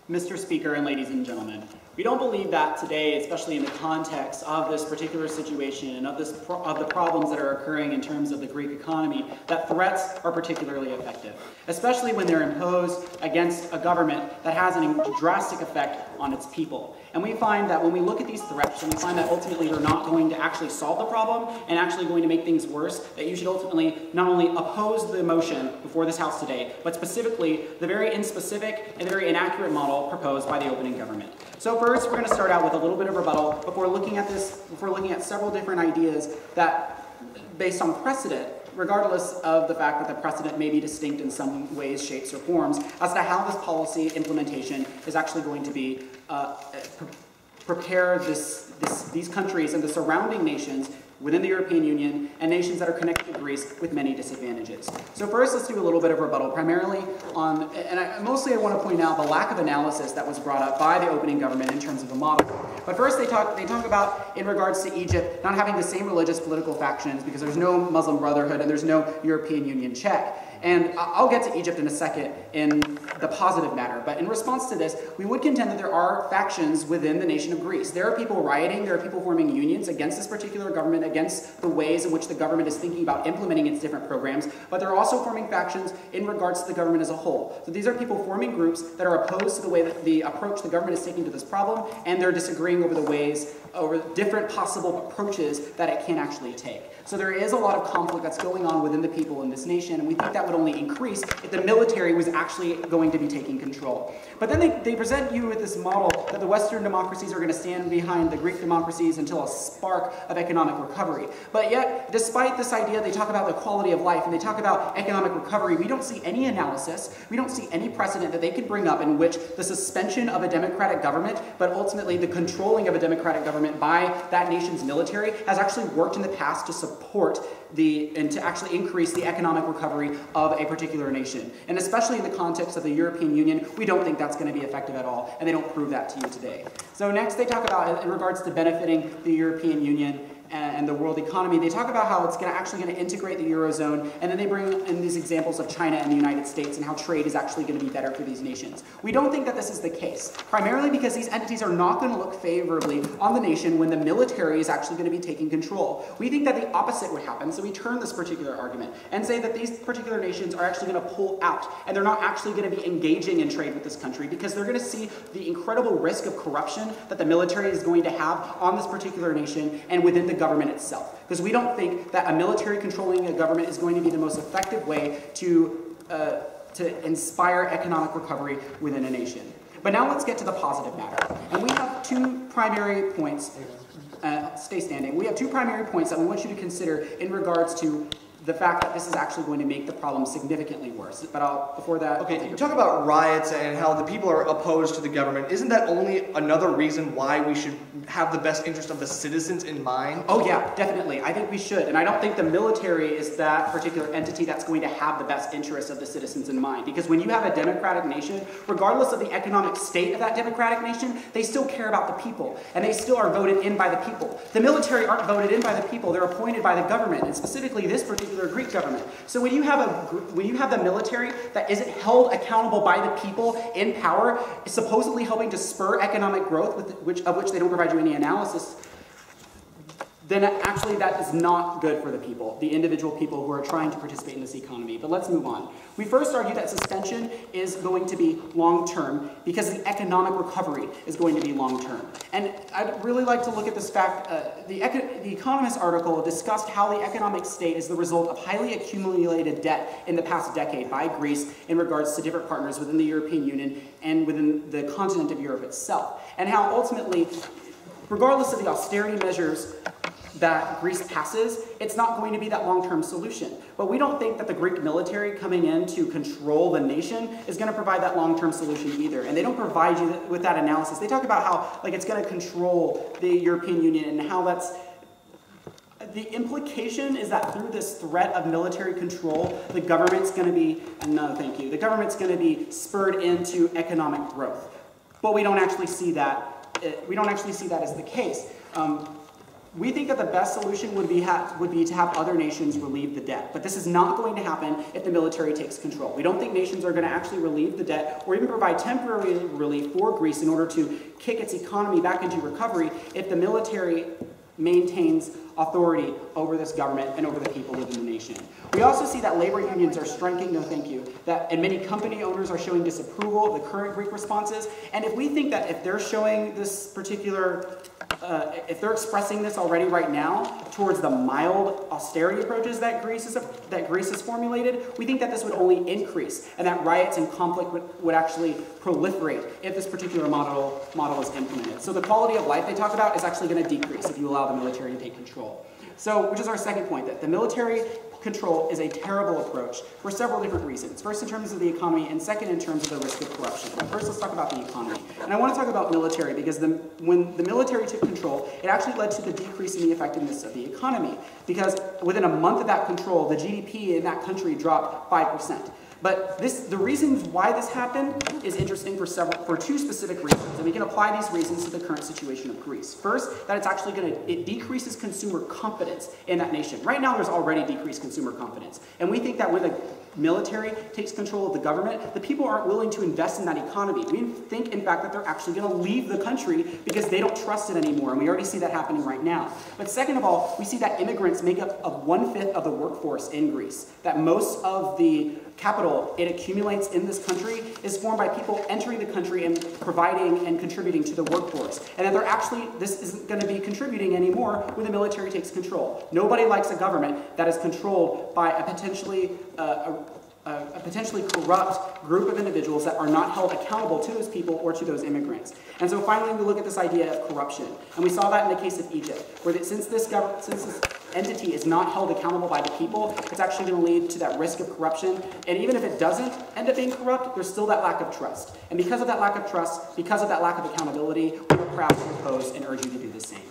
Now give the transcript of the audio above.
Mr. Speaker and ladies and gentlemen, we don't believe that today, especially in the context of this particular situation and of the problems that are occurring in terms of the Greek economy, that threats are particularly effective, especially when they're imposed against a government that has a drastic effect on its people. And we find that when we look at these threats and we find that ultimately they're not going to actually solve the problem and actually going to make things worse, that you should ultimately not only oppose the motion before this House today, but specifically the very inspecific and very inaccurate model proposed by the opening government. So first, we're going to start out with a little bit of rebuttal before looking at several different ideas that, based on precedent, regardless of the fact that the precedent may be distinct in some ways, shapes, or forms, as to how this policy implementation is actually going to be prepare these countries and the surrounding nations within the European Union and nations that are connected to Greece with many disadvantages. So first, let's do a little bit of rebuttal, primarily on, mostly I want to point out the lack of analysis that was brought up by the opening government in terms of the model. But first, they talk about, in regards to Egypt, not having the same religious political factions because there's no Muslim Brotherhood and there's no European Union check. And I'll get to Egypt in a second in the positive matter, but in response to this, we would contend that there are factions within the nation of Greece. There are people rioting, there are people forming unions against this particular government, against the ways in which the government is thinking about implementing its different programs, but they're also forming factions in regards to the government as a whole. So these are people forming groups that are opposed to the way that the approach the government is taking to this problem, and they're disagreeing over different possible approaches that it can actually take. So there is a lot of conflict that's going on within the people in this nation, and we think that would only increase if the military was actually going to be taking control. But then they present you with this model that the Western democracies are going to stand behind the Greek democracies until a spark of economic recovery. But yet, despite this idea, they talk about the quality of life and they talk about economic recovery. We don't see any analysis, we don't see any precedent that they could bring up in which the suspension of a democratic government, but ultimately the controlling of a democratic government by that nation's military has actually worked in the past to support and to actually increase the economic recovery of a particular nation. And especially in the context of the European Union, we don't think that's going to be effective at all, and they don't prove that to you today. So next they talk about, in regards to benefiting the European Union and the world economy, they talk about how it's actually going to integrate the Eurozone, and then they bring in these examples of China and the United States and how trade is actually going to be better for these nations. We don't think that this is the case, primarily because these entities are not going to look favorably on the nation when the military is actually going to be taking control. We think that the opposite would happen, so we turn this particular argument and say that these particular nations are actually going to pull out, and they're not actually going to be engaging in trade with this country because they're going to see the incredible risk of corruption that the military is going to have on this particular nation and within the government itself. Because we don't think that a military controlling a government is going to be the most effective way to inspire economic recovery within a nation. But now let's get to the positive matter. And we have two primary points. Stay standing. We have two primary points that we want you to consider in regards to the fact that this is actually going to make the problem significantly worse. But before that... Okay, you talk about riots and how the people are opposed to the government. Isn't that only another reason why we should have the best interest of the citizens in mind? Oh yeah, definitely. I think we should. And I don't think the military is that particular entity that's going to have the best interest of the citizens in mind. Because when you have a democratic nation, regardless of the economic state of that democratic nation, they still care about the people. And they still are voted in by the people. The military aren't voted in by the people. They're appointed by the government. And specifically this particular Greek government. So when you have the military that isn't held accountable by the people in power, supposedly helping to spur economic growth, of which they don't provide you any analysis, then actually that is not good for the people, the individual people who are trying to participate in this economy. But let's move on. We first argue that suspension is going to be long-term because the economic recovery is going to be long-term. And I'd really like to look at this fact. The Economist article discussed how the economic state is the result of highly accumulated debt in the past decade by Greece in regards to different partners within the European Union and within the continent of Europe itself. And how ultimately, regardless of the austerity measures that Greece passes, it's not going to be that long-term solution. But we don't think that the Greek military coming in to control the nation is going to provide that long-term solution either. And they don't provide you with that analysis. They talk about how it's going to control the European Union and how that's... The implication is that through this threat of military control, the government's going to be... No, thank you. The government's going to be spurred into economic growth. But we don't actually see that. We don't actually see that as the case. We think that the best solution would be to have other nations relieve the debt. But this is not going to happen if the military takes control. We don't think nations are going to actually relieve the debt or even provide temporary relief for Greece in order to kick its economy back into recovery if the military maintains authority over this government and over the people within the nation. We also see that labor unions are striking, no thank you, and many company owners are showing disapproval of the current Greek responses. And if we think that if they're showing this particular, if they're expressing this already right now towards the mild austerity approaches that Greece has formulated, we think that this would only increase and that riots and conflict would actually proliferate if this particular model is implemented. So the quality of life they talk about is actually going to decrease if you allow the military to take control. So, which is our second point, that the military control is a terrible approach for several different reasons. First, in terms of the economy, and second, in terms of the risk of corruption. But first, let's talk about the economy. And I want to talk about military because when the military took control, it actually led to the decrease in the effectiveness of the economy. Because within a month of that control, the GDP in that country dropped 5%. But the reasons why this happened is interesting for two specific reasons, and we can apply these reasons to the current situation of Greece. First, that it decreases consumer confidence in that nation. Right now, there's already decreased consumer confidence, and we think that when the military takes control of the government, the people aren't willing to invest in that economy. We think, in fact, that they're actually going to leave the country because they don't trust it anymore, and we already see that happening right now. But second of all, we see that immigrants make up 1/5 of the workforce in Greece, that most of the capital it accumulates in this country is formed by people entering the country and providing and contributing to the workforce. And that this isn't going to be contributing anymore when the military takes control. Nobody likes a government that is controlled by a potentially corrupt group of individuals that are not held accountable to those people or to those immigrants. And so finally, we look at this idea of corruption. And we saw that in the case of Egypt, where since this entity is not held accountable by the people, it's actually going to lead to that risk of corruption. And even if it doesn't end up being corrupt, there's still that lack of trust. And because of that lack of trust, because of that lack of accountability, we are proud to oppose and urge you to do the same.